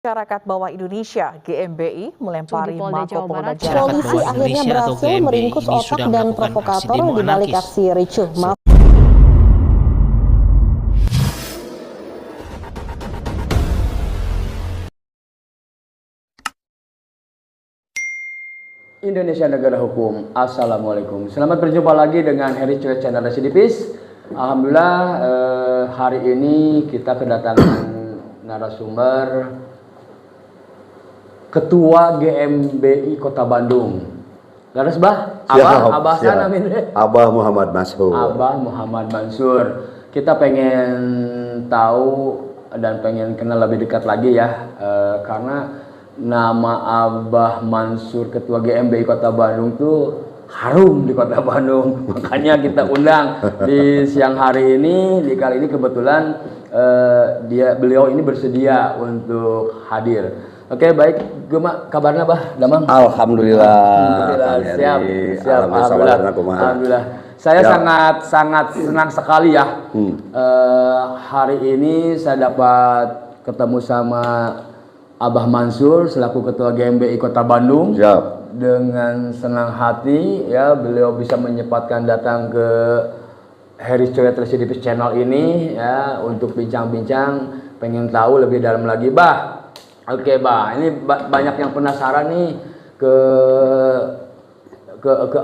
Masyarakat Bawah Indonesia (GMBI) melempari Di Polda Mako Jawa Polda Barat, Jawa Polisi Barat. akhirnya berhasil meringkus otak dan provokator di balik aksi ricuh. Indonesia Negara Hukum. Assalamualaikum. Selamat berjumpa lagi dengan Heri Coet Channel Residipis. Alhamdulillah hari ini kita kedatangan narasumber Ketua GMBI Kota Bandung. Garis bah? Abah sana Abah Muhammad Mansur. Abah Muhammad Mansur. Kita pengen tahu dan pengen kenal lebih dekat lagi ya, karena nama Abah Mansur Ketua GMBI Kota Bandung tuh harum di Kota Bandung. Makanya kita undang di siang hari ini. Di kali ini kebetulan beliau ini bersedia untuk hadir. Oke, baik. Gimana kabarnya, Bah? Damang? Alhamdulillah. Siap. Alhamdulillah. Saya sangat senang sekali ya. Hari ini saya dapat ketemu sama Abah Mansur selaku Ketua GMBI Kota Bandung. Siap. Dengan senang hati ya, beliau bisa menyempatkan datang ke Heri Coet Residipis Channel ini ya untuk bincang-bincang, pengen tahu lebih dalam lagi, Bah. Oke, Bah, ini banyak yang penasaran nih ke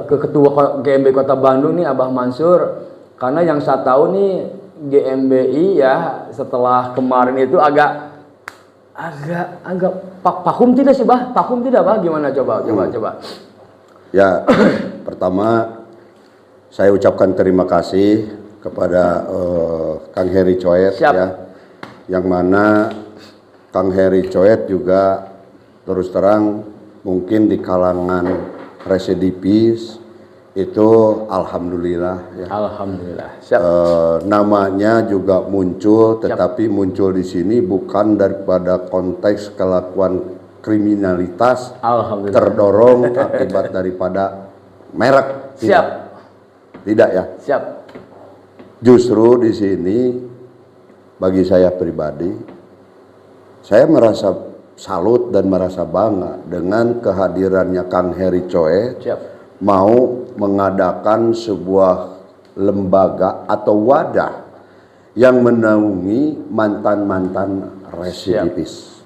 Ketua GMBI Kota Bandung nih, Abah Mansur, karena yang saya tahu nih GMBI ya setelah kemarin itu agak vakum tidak sih, Bah? Vakum tidak, Bah? Gimana coba? Ya, pertama saya ucapkan terima kasih kepada Kang Heri Coet ya, yang mana Kang Heri Coet juga terus terang mungkin di kalangan residipis itu alhamdulillah ya. Alhamdulillah. Namanya juga muncul, tetapi muncul di sini bukan daripada konteks kelakuan kriminalitas terdorong akibat daripada merek. Tidak ya. Siap. Justru di sini bagi saya pribadi, saya merasa salut dan merasa bangga dengan kehadirannya Kang Heri Coet mau mengadakan sebuah lembaga atau wadah yang menaungi mantan-mantan residipis.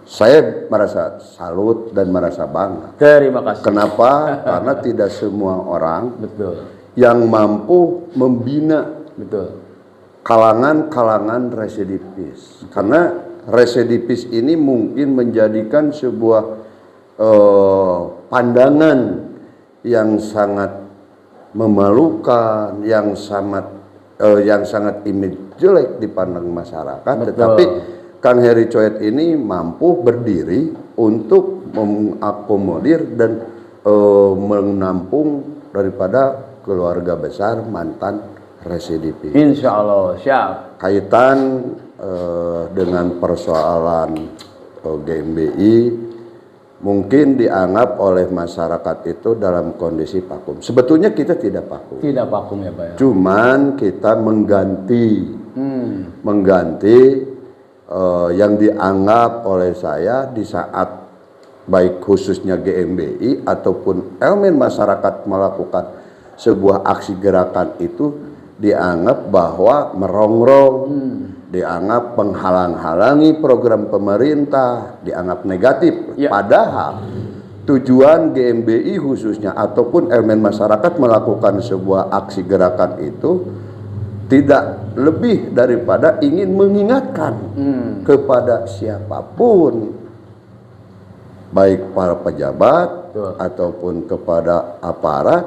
Saya merasa salut dan merasa bangga. Terima kasih. Kenapa? Karena tidak semua orang yang mampu membina kalangan-kalangan residipis. Karena residipis ini mungkin menjadikan sebuah pandangan yang sangat memalukan, yang sangat image jelek dipandang masyarakat. Tetapi Kang Heri Coet ini mampu berdiri untuk mengakomodir dan menampung daripada keluarga besar mantan residipis. Insya Allah, siap. Kaitan dengan persoalan GMBI mungkin dianggap oleh masyarakat itu dalam kondisi vakum. Sebetulnya kita tidak vakum. Tidak vakum ya, Pak ya. Cuman kita mengganti yang dianggap oleh saya di saat baik khususnya GMBI ataupun elemen masyarakat melakukan sebuah aksi gerakan itu dianggap bahwa merongrong, dianggap menghalang-halangi program pemerintah, dianggap negatif. Padahal tujuan GMBI khususnya ataupun elemen masyarakat melakukan sebuah aksi gerakan itu tidak lebih daripada ingin mengingatkan kepada siapapun, baik para pejabat ataupun kepada aparat,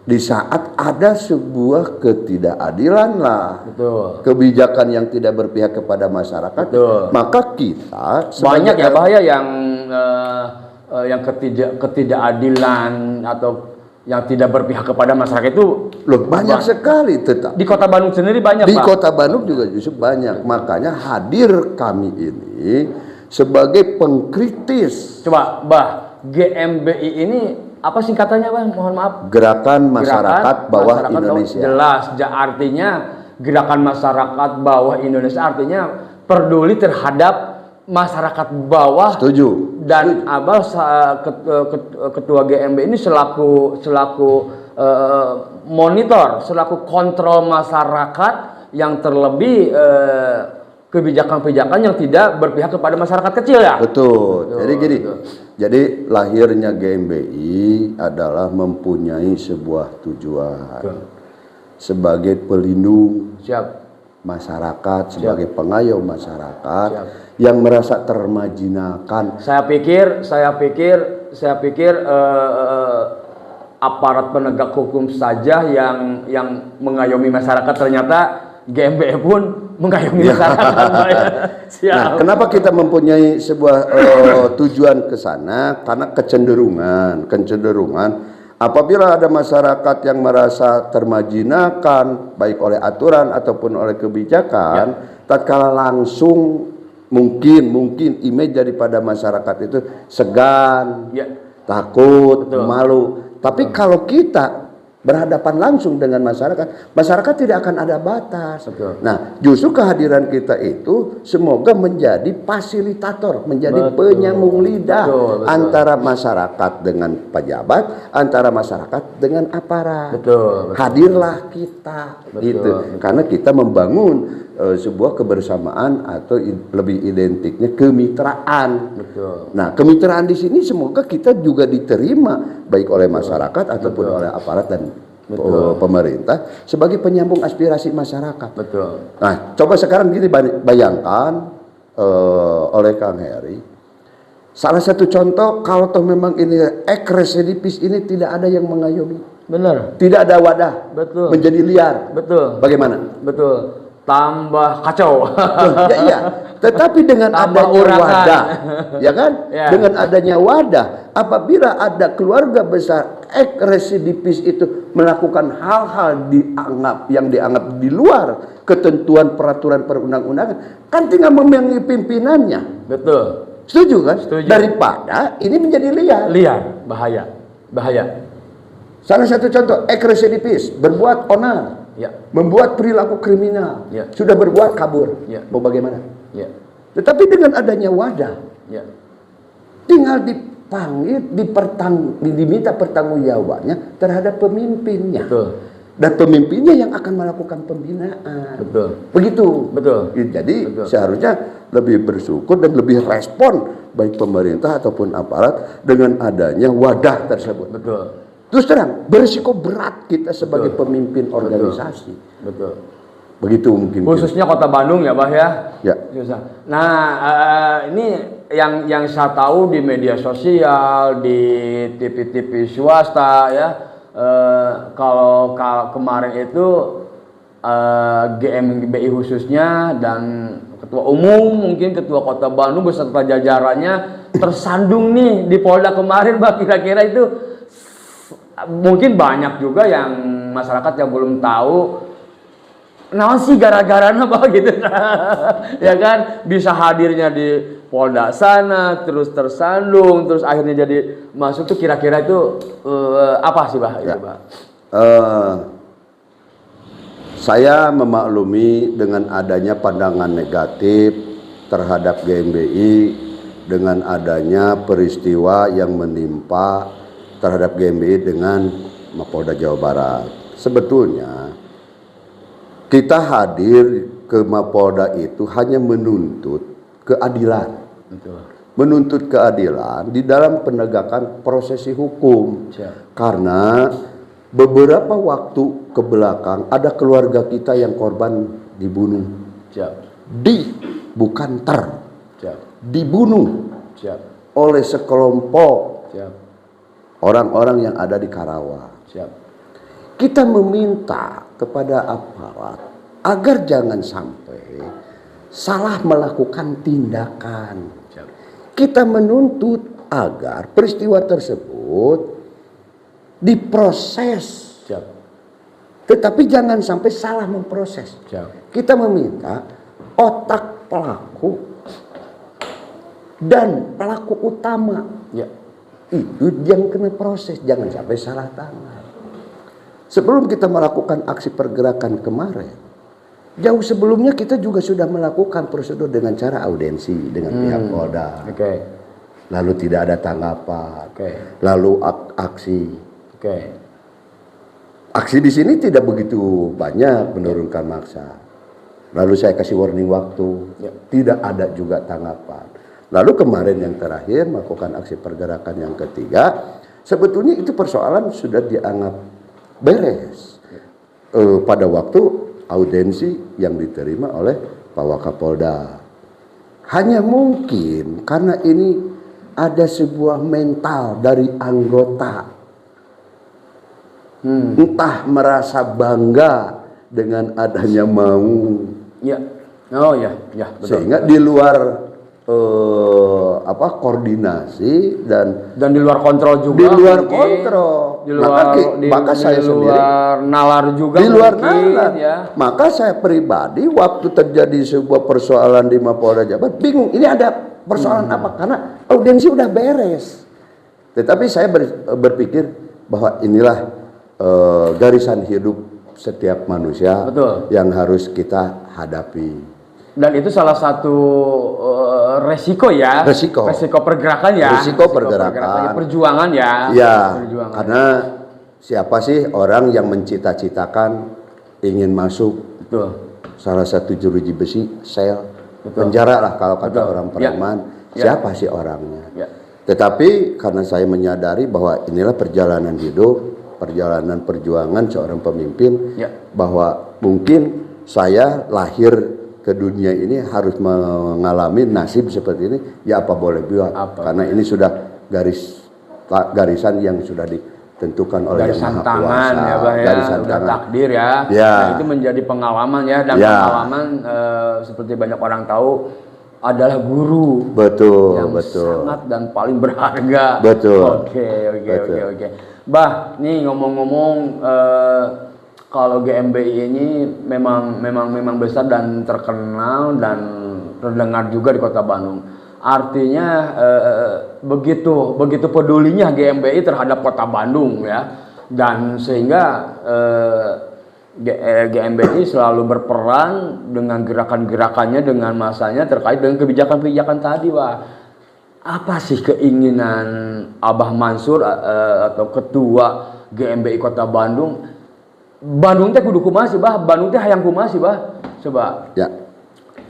di saat ada sebuah ketidakadilan lah, kebijakan yang tidak berpihak kepada masyarakat, maka kita banyak ya bahaya yang ketidakadilan atau yang tidak berpihak kepada masyarakat itu banyak sekali. Tetap di Kota Bandung sendiri banyak, di Kota Bandung juga justru banyak. Makanya hadir kami ini sebagai pengkritis. Coba, Bah, GMBI ini apa singkatannya, Bang? Mohon maaf. Gerakan Masyarakat Bawah Indonesia. Jelas, artinya Gerakan Masyarakat Bawah Indonesia artinya peduli terhadap masyarakat bawah. Setuju. Dan Abah ketua GMB ini selaku monitor, selaku kontrol masyarakat yang terlebih kebijakan-kebijakan yang tidak berpihak kepada masyarakat kecil ya. Betul. Jadi gini. Betul. Jadi lahirnya GMBI adalah mempunyai sebuah tujuan. Betul. Sebagai pelindung masyarakat, sebagai pengayom masyarakat yang merasa termarginalkan. Saya pikir aparat penegak hukum saja yang mengayomi masyarakat, ternyata GMBI pun mengayomi masyarakat. Nah, kenapa kita mempunyai sebuah tujuan ke sana? Karena kecenderungan apabila ada masyarakat yang merasa termarginalkan baik oleh aturan ataupun oleh kebijakan, tatkala langsung mungkin image daripada masyarakat itu segan, takut, malu. Tapi kalau kita berhadapan langsung dengan masyarakat tidak akan ada batas. Nah, justru kehadiran kita itu semoga menjadi fasilitator, menjadi penyambung lidah antara masyarakat dengan pejabat, antara masyarakat dengan aparat. Hadirlah kita, gitu. Karena kita membangun sebuah kebersamaan atau lebih identiknya kemitraan. Nah, kemitraan di sini semoga kita juga diterima baik oleh masyarakat ataupun oleh aparat dan pemerintah sebagai penyambung aspirasi masyarakat. Nah, coba sekarang gini bayangkan oleh Kang Heri, salah satu contoh kalau toh memang ini residivis ini tidak ada yang mengayomi, tidak ada wadah, menjadi liar, bagaimana? Tambah kacau. Tetapi dengan adanya wadah, ya kan? Dengan adanya wadah, apabila ada keluarga besar residivis itu melakukan hal-hal yang dianggap di luar ketentuan peraturan perundang-undangan, kan tinggal memilih pimpinannya. Setuju kan? Daripada ini menjadi liar. Bahaya. Salah satu contoh residivis berbuat onar. Membuat perilaku kriminal, sudah berbuat kabur, mau bagaimana? Tetapi dengan adanya wadah, tinggal dipanggil, diminta pertanggungjawabannya terhadap pemimpinnya, dan pemimpinnya yang akan melakukan pembinaan. Begitu. Jadi seharusnya lebih bersyukur dan lebih respon baik pemerintah ataupun aparat dengan adanya wadah tersebut. Terus terang, berisiko berat kita sebagai pemimpin organisasi. Begitu mungkin. Khususnya Kota Bandung ya, Bah ya. Nah, ini yang saya tahu di media sosial, di TV-TV swasta ya. Kalau kemarin itu GMBI khususnya dan Ketua Umum, mungkin Ketua Kota Bandung beserta jajarannya tersandung nih di Polda kemarin, Bah. Kira-kira itu mungkin banyak juga yang masyarakat yang belum tahu naon sih gara-garanya apa gitu. Ya kan, bisa hadirnya di Polda sana terus tersandung terus akhirnya jadi masuk tuh, kira-kira itu apa sih, Bah? Saya memaklumi dengan adanya pandangan negatif terhadap GMBI dengan adanya peristiwa yang menimpa terhadap GMBI dengan Mapolda Jawa Barat. Sebetulnya kita hadir ke Mapolda itu hanya menuntut keadilan. Menuntut keadilan di dalam penegakan prosesi hukum. Karena beberapa waktu ke belakang ada keluarga kita yang korban dibunuh. Dibunuh oleh sekelompok orang-orang yang ada di Karawang. Kita meminta kepada aparat agar jangan sampai salah melakukan tindakan. Kita menuntut agar peristiwa tersebut diproses. Tetapi jangan sampai salah memproses. Kita meminta otak pelaku dan pelaku utama itu yang kena proses, jangan sampai salah tangan. Sebelum kita melakukan aksi pergerakan kemarin, jauh sebelumnya kita juga sudah melakukan prosedur dengan cara audiensi dengan pihak Polda. Oke. Lalu tidak ada tanggapan. Oke. Lalu aksi. Oke. Aksi di sini tidak begitu banyak menurunkan massa. Lalu saya kasih warning waktu. Ya. Tidak ada juga tanggapan. Lalu kemarin yang terakhir melakukan aksi pergerakan yang ketiga, sebetulnya itu persoalan sudah dianggap beres. Pada waktu audiensi yang diterima oleh Pak Wakapolda. Hanya mungkin karena ini ada sebuah mental dari anggota. Entah merasa bangga dengan adanya mau. Ya. Oh ya, ya betul. Sehingga di luar koordinasi dan di luar kontrol juga. Di luar mungkin. kontrol. Di luar, maka saya di sendiri luar nalar juga. Di luar mungkin, nalar. Ya. Maka saya pribadi waktu terjadi sebuah persoalan di Mapolda Jabar bingung. Ini ada persoalan apa? Karena audiensi udah beres. Tetapi saya berpikir bahwa inilah garisan hidup setiap manusia. Betul. Yang harus kita hadapi. Dan itu salah satu resiko ya. Resiko pergerakan ya. Resiko pergerakan. Perjuangan ya. Ya, perjuangan. karena siapa sih orang yang mencita-citakan ingin masuk Betul. salah satu jeruji besi, sel, Betul. penjara lah kalau kata Betul. orang preman. Ya. Siapa sih orangnya? Ya. Tetapi karena saya menyadari bahwa inilah perjalanan hidup, perjalanan perjuangan seorang pemimpin, Ya. bahwa mungkin saya lahir ke dunia ini harus mengalami nasib seperti ini, ya apa boleh buat, karena ini sudah garisan yang sudah ditentukan oleh Yang Maha Kuasa, ya, Bah, ya. garisan Udah tangan, takdir ya. Ya. Nah, itu menjadi pengalaman ya, dan Ya. pengalaman seperti banyak orang tahu adalah guru. betul, Yang betul, sangat dan paling berharga. Betul. Oke. Bah, nih ngomong-ngomong, kalau GMBI ini memang besar dan terkenal dan terdengar juga di Kota Bandung. Artinya begitu pedulinya GMBI terhadap Kota Bandung ya, dan sehingga GMBI selalu berperan dengan gerakan-gerakannya, dengan masanya terkait dengan kebijakan-kebijakan tadi, Pak. Apa sih keinginan Abah Mansur atau Ketua GMBI Kota Bandung? Bandung teh kudu kumaha sih, Bah? Bandung teh hayang kumaha sih, Bah? Coba. ya.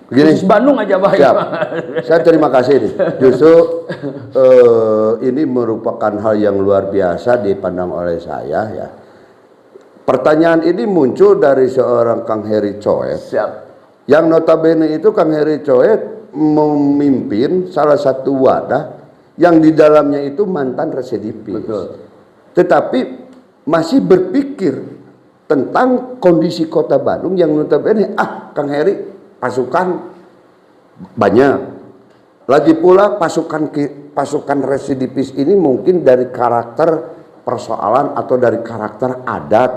Begini, Khusus Bandung aja, Bah. siap. Saya terima kasih nih. Justru ini merupakan hal yang luar biasa dipandang oleh saya ya. Pertanyaan ini muncul dari seorang Kang Heri Coet. Siap. Yang notabene itu Kang Heri Coet memimpin salah satu wadah yang di dalamnya itu mantan residivis. Betul. Tetapi masih berpikir tentang kondisi Kota Bandung yang notabene Kang Heri pasukan banyak. Lagi pula pasukan residivis ini mungkin dari karakter persoalan atau dari karakter adat,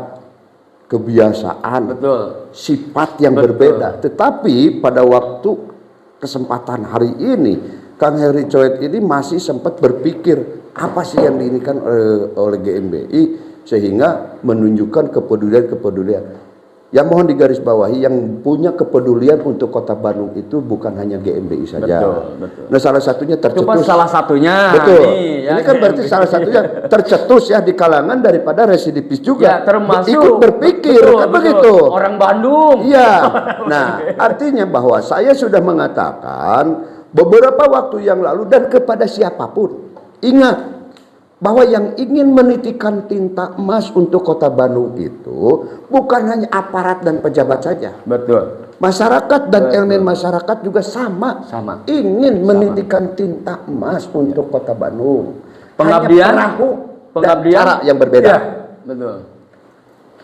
kebiasaan, Betul. sifat yang Betul. berbeda. Tetapi pada waktu kesempatan hari ini Kang Heri Coet ini masih sempat berpikir apa sih yang diinginkan oleh GMBI sehingga menunjukkan kepedulian. Yang mohon digarisbawahi, yang punya kepedulian untuk Kota Bandung itu bukan hanya GMBI saja. Betul. Nah, salah satunya tercetus. Cuma salah satunya. Betul. Nih, ya, ini kan berarti salah satunya tercetus ya di kalangan daripada residivis juga. Ya, termasuk ikut berpikir kan begitu. Orang Bandung. Iya. Nah, artinya bahwa saya sudah mengatakan beberapa waktu yang lalu dan kepada siapapun, ingat bahwa yang ingin menitikan tinta emas untuk Kota Bandung itu bukan hanya aparat dan pejabat saja. Betul. Masyarakat dan elemen masyarakat juga sama. Ingin menitikan tinta emas untuk Kota Bandung. Pengabdian, hanya perahu dan cara yang berbeda. Ya, betul.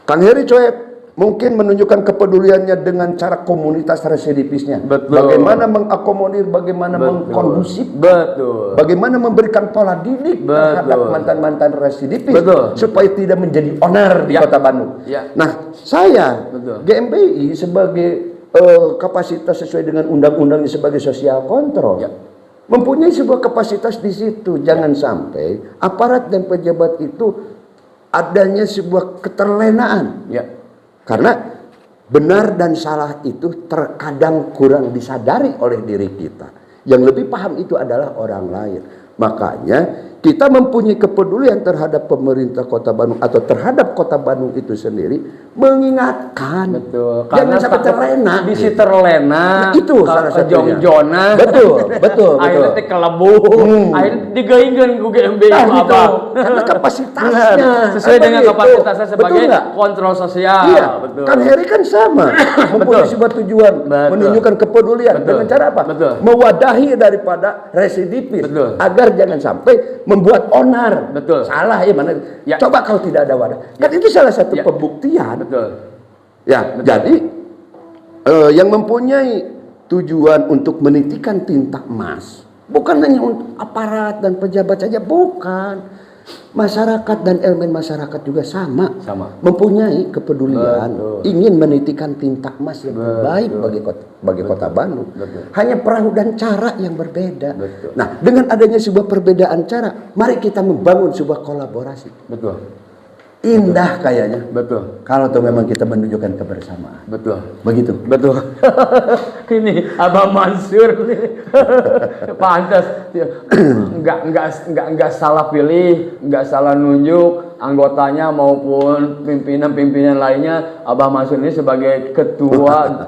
Kang Heri Coet mungkin menunjukkan kepeduliannya dengan cara komunitas residivisnya. Betul. Bagaimana mengakomodir, bagaimana mengkondusif, betul. bagaimana memberikan pola didik terhadap mantan-mantan residivis supaya tidak menjadi owner di Kota Bandung. Ya. Nah, saya GMBI sebagai kapasitas sesuai dengan undang-undangnya sebagai sosial kontrol. Ya. Mempunyai sebuah kapasitas di situ. Jangan sampai aparat dan pejabat itu adanya sebuah keterlenaan. Ya. Karena benar dan salah itu terkadang kurang disadari oleh diri kita. Yang lebih paham itu adalah orang lain. Makanya kita mempunyai kepedulian terhadap pemerintah Kota Bandung atau terhadap Kota Bandung itu sendiri, mengingatkan. Betul. Jangan sampai terlena. Bisa terlena. Nah, itu salah satunya. Jona. Betul. Akhirnya teh kelebur. Akhirnya digaingkeun ku GMBI apa? Karena kapasitasnya. Sesuai dengan kapasitasnya sebagai kontrol sosial. Iya. Betul. Kan Heri kan sama. Mempunyai sebuah tujuan, menunjukkan kepedulian. Dengan cara apa? Mewadahi daripada residivis. Agar jangan sampai membuat onar. Salah ya mana? Ya. Coba kalau tidak ada wadah. Kan itu salah satu pembuktian. Ya, jadi yang mempunyai tujuan untuk menitikan tinta emas bukan hanya untuk aparat dan pejabat saja, bukan. Masyarakat dan elemen masyarakat juga sama. Mempunyai kepedulian, ingin menitikan tinta emas yang terbaik bagi kota Bandung. Hanya perahu dan cara yang berbeda. Nah, dengan adanya sebuah perbedaan cara, mari kita membangun sebuah kolaborasi. Indah kayaknya. Kalau tuh memang kita menunjukkan kebersamaan. Begitu. Ini Abah Mansur nih. Pantas. Enggak salah pilih, enggak salah nunjuk anggotanya maupun pimpinan lainnya. Abah Mansur ini sebagai ketua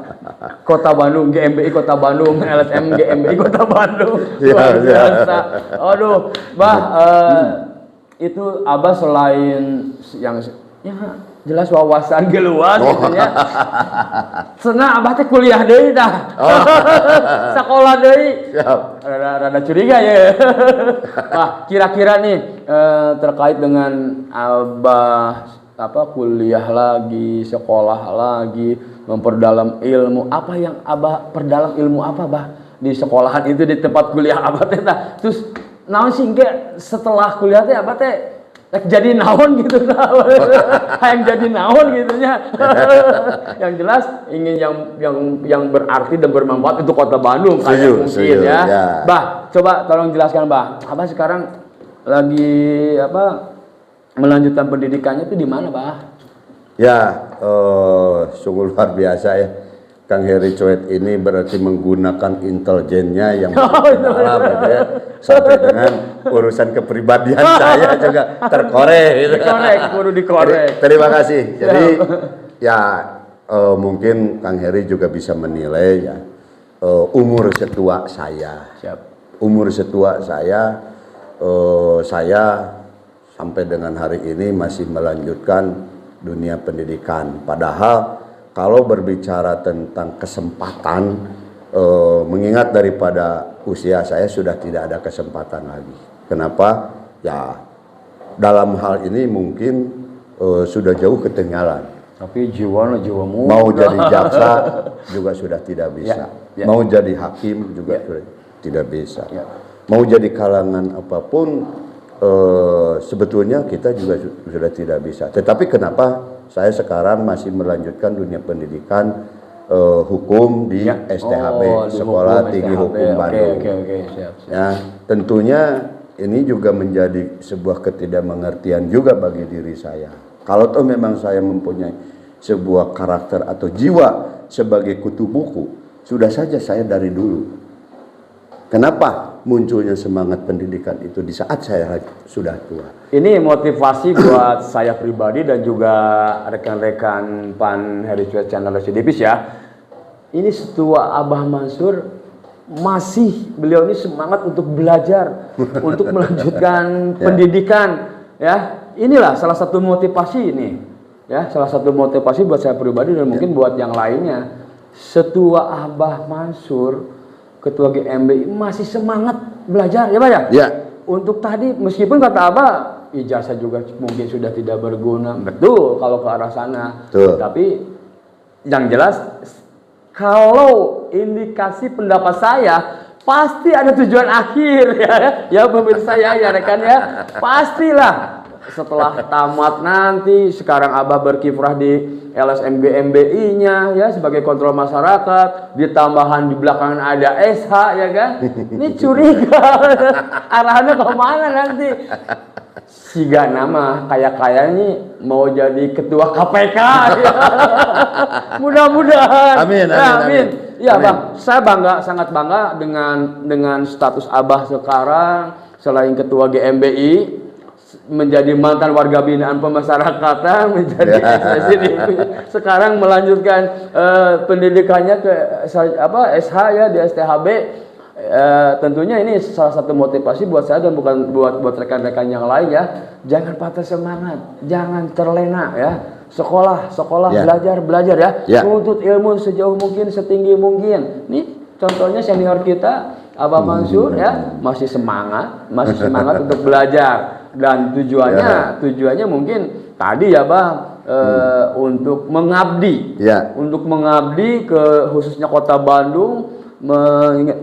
Kota Bandung, GMBI Kota Bandung, LSM GMBI Kota Bandung. Luar biasa. Aduh, itu Abah selain yang ya jelas wawasan geluas gitu ya. Senang Abah teh kuliah deui tah. Sekolah deui. Rada curiga ya. Nah, kira-kira nih terkait dengan Abah kuliah lagi, sekolah lagi, memperdalam ilmu, apa yang Abah perdalam ilmu apa, Bah? Di sekolahan itu, di tempat kuliah Abah teh tah. Terus naon sih engke setelah kuliah teh Abah teh jadi naon gitu, yang jadi naon gitunya. Yang jelas ingin yang berarti dan bermanfaat untuk Kota Bandung kayak mungkin ya. Bah, coba tolong jelaskan, Bah. Abah sekarang lagi melanjutkan pendidikannya itu di mana, Bah? Ya, sungguh luar biasa ya. Kang Heri Coet ini berarti menggunakan intelijennya yang dalam ya, sampai dengan urusan kepribadian saya juga terkorek gitu. Dikorek. Terima kasih. Jadi ya mungkin Kang Heri juga bisa menilai ya umur setua saya. Umur setua saya sampai dengan hari ini masih melanjutkan dunia pendidikan. Padahal kalau berbicara tentang kesempatan, mengingat daripada usia saya sudah tidak ada kesempatan lagi. Kenapa? Ya, dalam hal ini mungkin sudah jauh ketinggalan. Tapi jiwa muda. Mau jadi jaksa juga sudah tidak bisa. Mau jadi hakim juga sudah tidak bisa. Mau jadi kalangan apapun, sebetulnya kita juga sudah tidak bisa. Tetapi kenapa saya sekarang masih melanjutkan dunia pendidikan hukum di STHB, Sekolah Tinggi Hukum Bandung. Siap. Ya, tentunya ini juga menjadi sebuah ketidakmengertian juga bagi diri saya. Kalau toh memang saya mempunyai sebuah karakter atau jiwa sebagai kutu buku, sudah saja saya dari dulu. Kenapa munculnya semangat pendidikan itu di saat saya sudah tua? Ini motivasi buat saya pribadi dan juga rekan-rekan Pan Heri Coet Channel Residivis ya. Ini setua Abah Mansur beliau ini semangat untuk belajar, untuk melanjutkan pendidikan ya. Inilah salah satu motivasi ini ya, salah satu motivasi buat saya pribadi dan mungkin buat yang lainnya. Setua Abah Mansur, Ketua GMBI masih semangat belajar ya, Pak ya? Ya. Untuk tadi meskipun kata Abah ijazah juga mungkin sudah tidak berguna, betul kalau ke arah sana. Betul. Tapi yang jelas kalau indikasi pendapat saya pasti ada tujuan akhir ya pemirsa ya rekan ya. Pastilah setelah tamat nanti, sekarang Abah berkiprah di LSM GMBI-nya ya sebagai kontrol masyarakat, ditambahan di belakangan ada SH ya kan. Ini curiga arahannya ke mana nanti. siga nama kayaknya mau jadi ketua KPK. Mudah-mudahan. Amin. Ya Bang, saya sangat bangga dengan status Abah sekarang selain ketua GMBI, menjadi mantan warga binaan pemasyarakatan, menjadi sekarang melanjutkan pendidikannya ke SH ya di STHB. Tentunya ini salah satu motivasi buat saya dan bukan buat rekan-rekan yang lain ya. Jangan patah semangat, jangan terlena ya. Sekolah, Ya. belajar ya. Ya. Menuntut ilmu sejauh mungkin, setinggi mungkin. Nih contohnya senior kita Abah Mansur ya, masih semangat untuk belajar dan tujuannya mungkin tadi ya Bang, untuk mengabdi, untuk mengabdi ke khususnya Kota Bandung,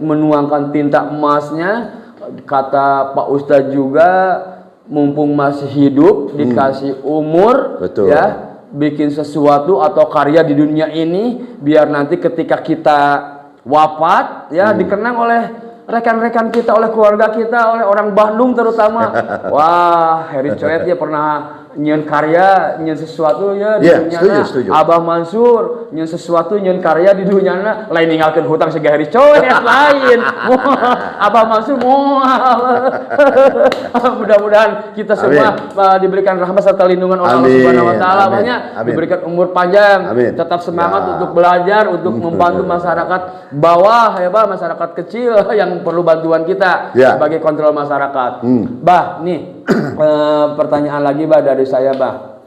menuangkan tinta emasnya. Kata Pak Ustadz juga, mumpung masih hidup, dikasih umur, betul, ya, bikin sesuatu atau karya di dunia ini, biar nanti ketika kita wafat, ya, dikenang oleh rekan-rekan kita, oleh keluarga kita, oleh orang Bandung terutama. Wah, Heri Coet ya pernah nyen karya, nyen sesuatu ya di dunia. Setuju. Abah Mansur nyen sesuatu, nyen karya di dunia. Lain ninggalkan hutang sega Heri Coet lain. Abah Mansur mudah-mudahan kita semua diberikan rahmat serta lindungan oleh Allah Subhanahu wa taala, banyak diberikan umur panjang, tetap semangat untuk belajar, untuk membantu masyarakat bawah ya Bah, masyarakat kecil yang perlu bantuan kita sebagai kontrol masyarakat. Bah, nih pertanyaan lagi Bah dari saya Bah.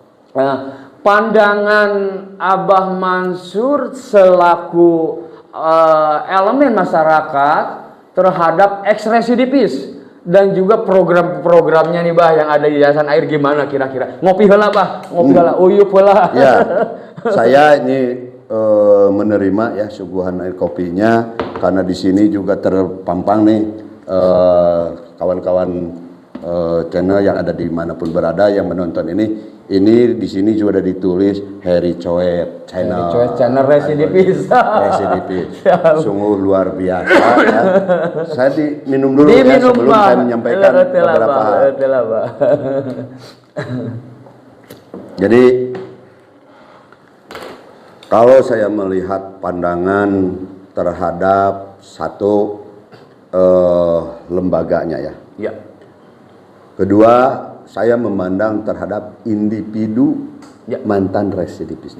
Pandangan Abah Mansur selaku elemen masyarakat terhadap ex-residipis dan juga program-programnya nih Bah yang ada di Yayasan Air gimana kira-kira? Ngopi heula Bah, ngopi heula, uyup heula. Ya, saya ini menerima ya suguhan air kopinya, karena di sini juga terpampang nih kawan-kawan channel yang ada dimanapun berada yang menonton ini di sini juga ada ditulis Heri Coet channel. Heri Coet channel residipis. Sungguh luar biasa ya. Saya minum dulu ya sebelum saya menyampaikan beberapa hal. Jadi kalau saya melihat pandangan terhadap satu lembaganya ya. Kedua, saya memandang terhadap individu mantan residipis.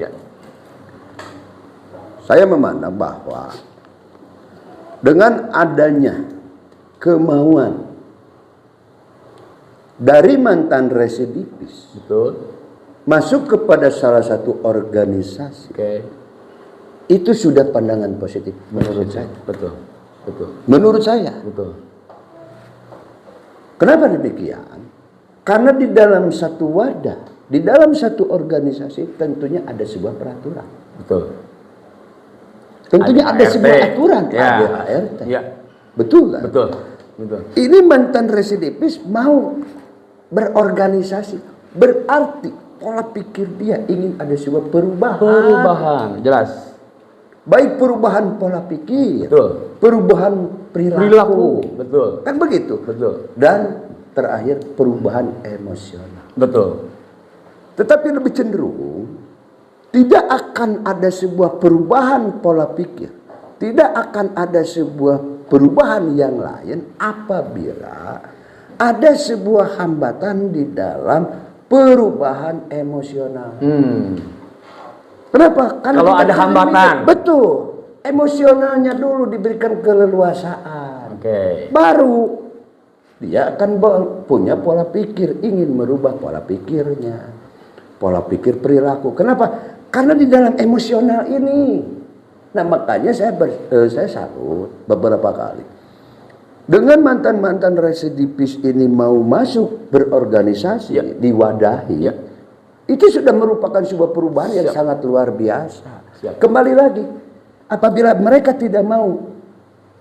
Saya memandang bahwa dengan adanya kemauan dari mantan residipis masuk kepada salah satu organisasi, itu sudah pandangan positif menurut saya. Menurut saya. Kenapa demikian? Karena di dalam satu wadah, di dalam satu organisasi tentunya ada sebuah peraturan. Tentunya ada sebuah aturan, ada ART. Betul kan? Betul. Ini mantan residipis mau berorganisasi, berarti pola pikir dia ingin ada sebuah perubahan. Jelas. Baik perubahan pola pikir, perubahan perilaku. Kan begitu. Dan terakhir perubahan emosional. Tetapi lebih cenderung tidak akan ada sebuah perubahan pola pikir, tidak akan ada sebuah perubahan yang lain apabila ada sebuah hambatan di dalam perubahan emosional. Kenapa? Karena kalau ada hambatan, betul, emosionalnya dulu diberikan keleluasaan, baru dia akan punya pola pikir, ingin merubah pola pikirnya, pola pikir perilaku. Kenapa? Karena di dalam emosional ini. Nah makanya saya salut beberapa kali dengan mantan-mantan residipis ini mau masuk berorganisasi, diwadahi. Itu sudah merupakan sebuah perubahan yang sangat luar biasa. Kembali lagi, apabila mereka tidak mau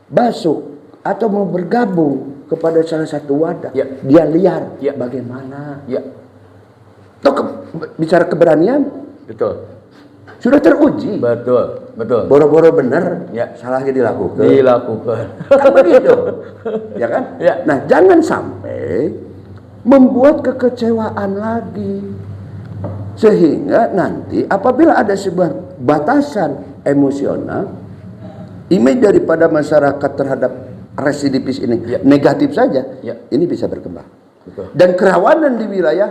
masuk atau mau bergabung kepada salah satu wadah, dia liar bagaimana. Bicara keberanian, sudah teruji. Boro-boro benar, salahnya dilakukan. Kan begitu, ya kan? Nah, jangan sampai membuat kekecewaan lagi. Sehingga nanti apabila ada sebuah batasan emosional, image daripada masyarakat terhadap residivis ini negatif saja, ini bisa berkembang. Betul. Dan kerawanan di wilayah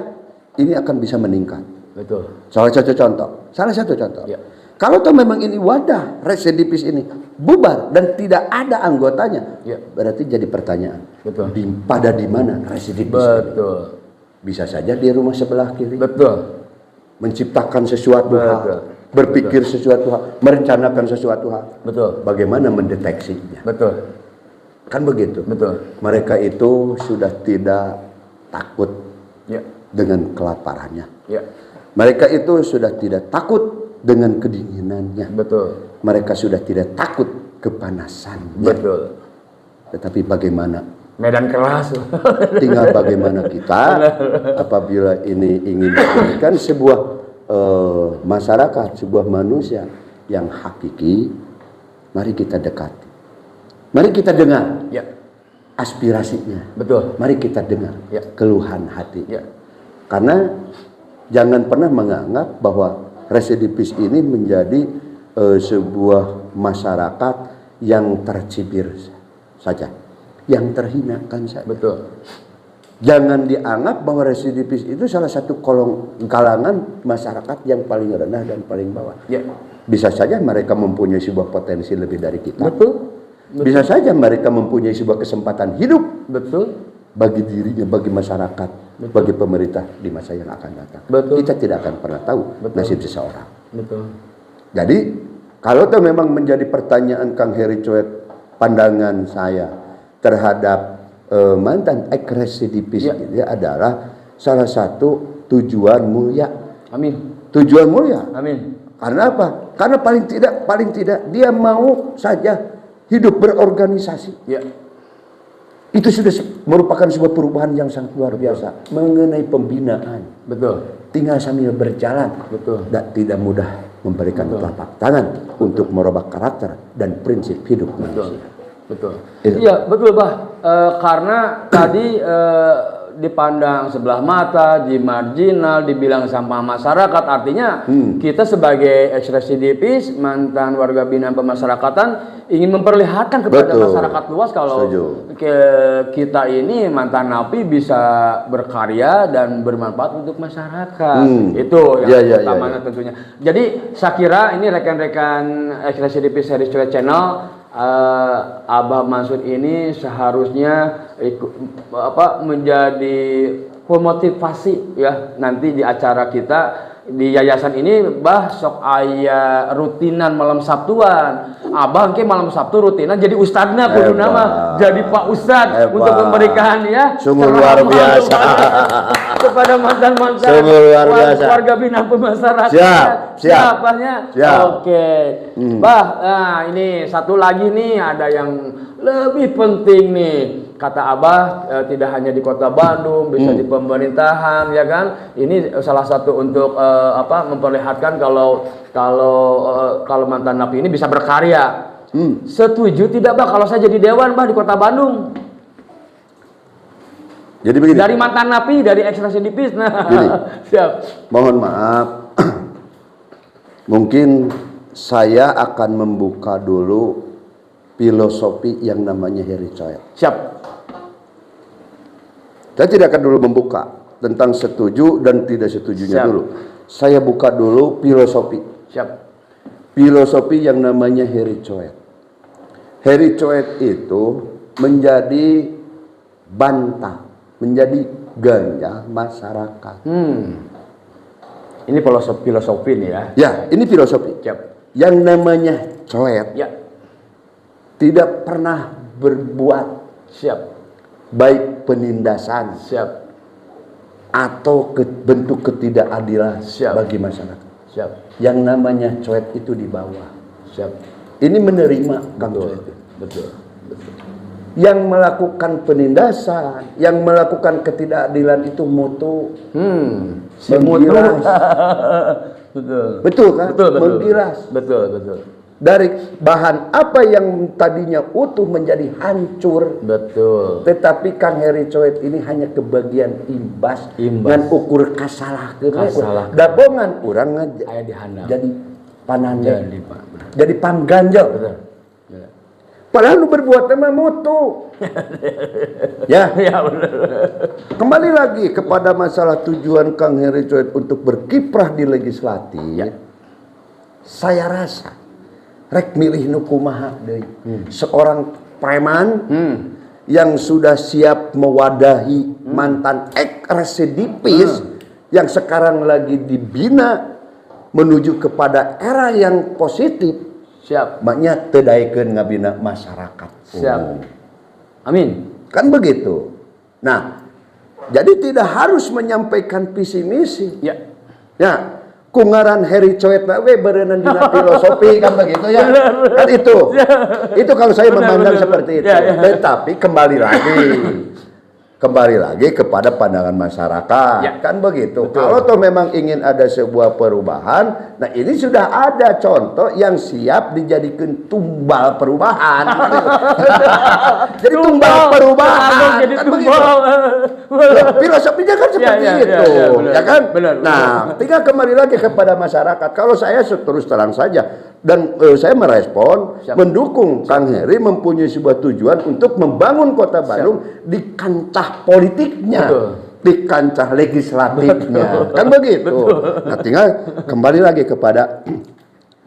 ini akan bisa meningkat. Betul. Salah satu contoh. Ya. Kalau toh memang ini wadah residivis ini bubar dan tidak ada anggotanya, berarti jadi pertanyaan. Betul. Pada di mana residivis Betul. ini? Bisa saja di rumah sebelah kiri. Betul. Menciptakan sesuatu hal, berpikir sesuatu hal, merencanakan sesuatu hal. Betul. Bagaimana mendeteksinya? Betul. Kan begitu. Betul. Mereka itu sudah tidak takut Ya. dengan kelaparannya. Ya. Mereka itu sudah tidak takut dengan kedinginannya. Betul. Mereka sudah tidak takut kepanasannya. Betul. Tetapi bagaimana? Medan keras. Tinggal bagaimana kita apabila ini ingin menjadikan sebuah masyarakat, sebuah manusia yang hakiki, mari kita dekati. Mari kita dengar aspirasinya. Betul. Mari kita dengar keluhan hati. Karena jangan pernah menganggap bahwa residivis ini menjadi sebuah masyarakat yang tercibir saja, yang terhinakan saja. Betul. Jangan dianggap bahwa residivis itu salah satu kalangan masyarakat yang paling rendah dan paling bawah. Bisa saja mereka mempunyai sebuah potensi lebih dari kita. Betul. Bisa saja mereka mempunyai sebuah kesempatan hidup. Betul. Bagi dirinya, bagi masyarakat, bagi pemerintah di masa yang akan datang. Betul. Kita tidak akan pernah tahu nasib seseorang. Betul. Jadi kalau itu memang menjadi pertanyaan Kang Heri Coet, pandangan saya terhadap mantan residivis ini adalah salah satu tujuan mulia. Amin. Tujuan mulia. Amin. Karena apa? Karena paling tidak dia mau saja hidup berorganisasi. Itu sudah merupakan sebuah perubahan yang sangat luar biasa mengenai pembinaan. Betul. Tinggal sambil berjalan. Betul. Dan tidak mudah memberikan telapak tangan untuk merubah karakter dan prinsip hidup manusia. Betul. Iya, betul, Bah. Karena tadi dipandang sebelah mata, dimarginal, dibilang sampah masyarakat, artinya kita sebagai ex-residivis, mantan warga binaan pemasyarakatan ingin memperlihatkan kepada masyarakat luas kalau kita ini mantan napi bisa berkarya dan bermanfaat untuk masyarakat. Itu yang utamanya tentunya. Jadi saya kira ini rekan-rekan ex-residivis Heri Coet Channel, Abah Mansur ini seharusnya menjadi pemotivasi ya nanti di acara kita di yayasan ini. Bah sok aya rutinan malam Sabtuan. Abah ke malam Sabtu rutinan jadi ustadna kudu nama jadi Pak Ustad untuk memberikan sungguh luar biasa kepada mantan-mantan warga binaan pemasyarakatan. Siap. Oke. Bah, nah ini satu lagi nih, ada yang lebih penting nih. Kata Abah tidak hanya di Kota Bandung, bisa di pemerintahan, ya kan? Ini salah satu untuk memperlihatkan kalau mantan napi ini bisa berkarya. Setuju tidak, Bah, kalau saya jadi dewan, Bah, di Kota Bandung? Jadi begini. Dari mantan napi, dari ex-residivis. Siap. Mohon maaf. Mungkin saya akan membuka dulu filosofi yang namanya Heri Coet. Siap. Saya tidak akan dulu membuka tentang setuju dan tidak setujunya dulu. Saya buka dulu filosofi. Siap. Filosofi yang namanya Heri Coet. Heri Coet itu menjadi bantah, menjadi ganja masyarakat. Ini filosofi nih ya. Ya, ini filosofi. Siap. Yang namanya Coet tidak pernah berbuat baik penindasan atau bentuk ketidakadilan bagi masyarakat. Yang namanya Coet itu di bawah. Ini menerima Kang Coet. Betul. Yang melakukan penindasan, yang melakukan ketidakadilan itu mutu. Menggilas. Betul. Betul kan? Betul. Menggilas. Betul. dari bahan apa yang tadinya utuh menjadi hancur. Betul. Tetapi Kang Heri Coet ini hanya kebagian imbas. Ngan ukur kasalah dabongan orang aya di handap. jadi panande. Jadi Jadi pangganjel. betul. Padahal lu berbuat memang mutu. Ya. Ya benar. Kembali lagi kepada masalah tujuan Kang Heri Coet untuk berkiprah di legislatif. Ya. Saya rasa rek milih nu kumaha deui. Seorang preman yang sudah siap mewadahi mantan residivis yang sekarang lagi dibina menuju kepada era yang positif. Siap. Maknya teu daekeun ngabina masyarakat. Siap. Amin. Kan begitu. Nah, jadi tidak harus menyampaikan visi misi. Ya. Ya, kungaran Heri Coet we berenang dina filosofi kan begitu ya. Kan itu. Itu kalau saya memandang seperti itu. Tetapi kembali lagi kepada pandangan masyarakat. Ya. Kan begitu. Betul. Kalau toh memang ingin ada sebuah perubahan, nah ini sudah ada contoh yang siap dijadikan tumbal perubahan. Jadi tumbal perubahan. Jadi Kan tumbal. Loh, filosofinya kan seperti itu, benar, ya kan? benar. Nah, tinggal kembali lagi kepada masyarakat. Kalau saya terus terang saja dan saya merespon, mendukung Kang Heri mempunyai sebuah tujuan untuk membangun Kota Bandung di kancah politiknya. Betul. Di kancah legislatifnya. Kan begitu. Nah, tinggal kembali lagi kepada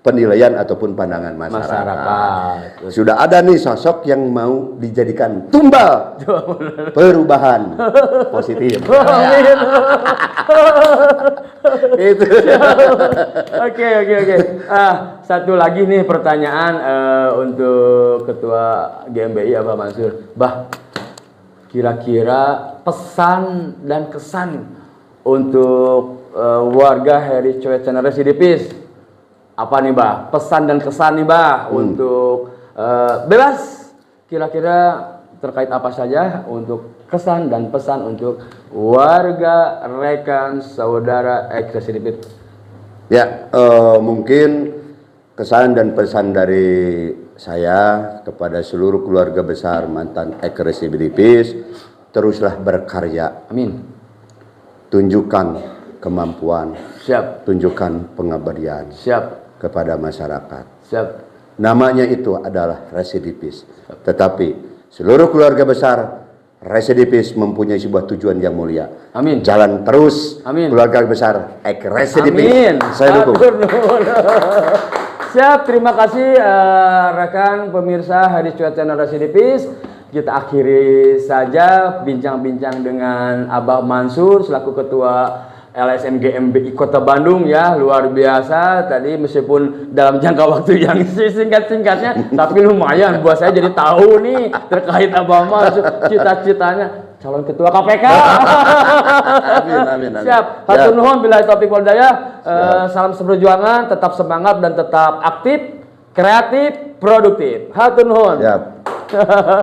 penilaian ataupun pandangan masyarakat. Sudah ada nih sosok yang mau dijadikan tumbal perubahan positif. Amin. Itu. Oke. Satu lagi nih pertanyaan untuk Ketua GMBI Abah Mansur. Bah, kira-kira pesan dan kesan untuk warga Heri Coet Cenere Residivis. Apa nih Bah? Pesan dan kesan nih Bah untuk bebas. Kira-kira terkait apa saja untuk kesan dan pesan untuk warga, rekan, saudara ex-residivis. Ya, mungkin kesan dan pesan dari saya kepada seluruh keluarga besar mantan ex-residivis, teruslah berkarya. Amin. Tunjukkan kemampuan, Siap. tunjukkan pengabdian Siap. kepada masyarakat. Siap. Namanya itu adalah residivis. Tetapi seluruh keluarga besar residivis mempunyai sebuah tujuan yang mulia. Amin. Jalan terus. Amin. Keluarga besar residivis. Amin. Saya dukung. Siap, terima kasih rekan pemirsa Heri Coet Cenere Residivis. Kita akhiri saja bincang-bincang dengan Abah Mansur selaku Ketua LSM GMBI Kota Bandung ya, luar biasa tadi meskipun dalam jangka waktu yang singkat-singkatnya tapi lumayan buat saya jadi tahu nih terkait Abah Mansur cita-citanya calon ketua KPK. Amin. Siap. Hatur nuhun billahi taufiq wal hidayah. Salam seperjuangan, tetap semangat dan tetap aktif, kreatif, produktif. Hatur nuhun. Siap.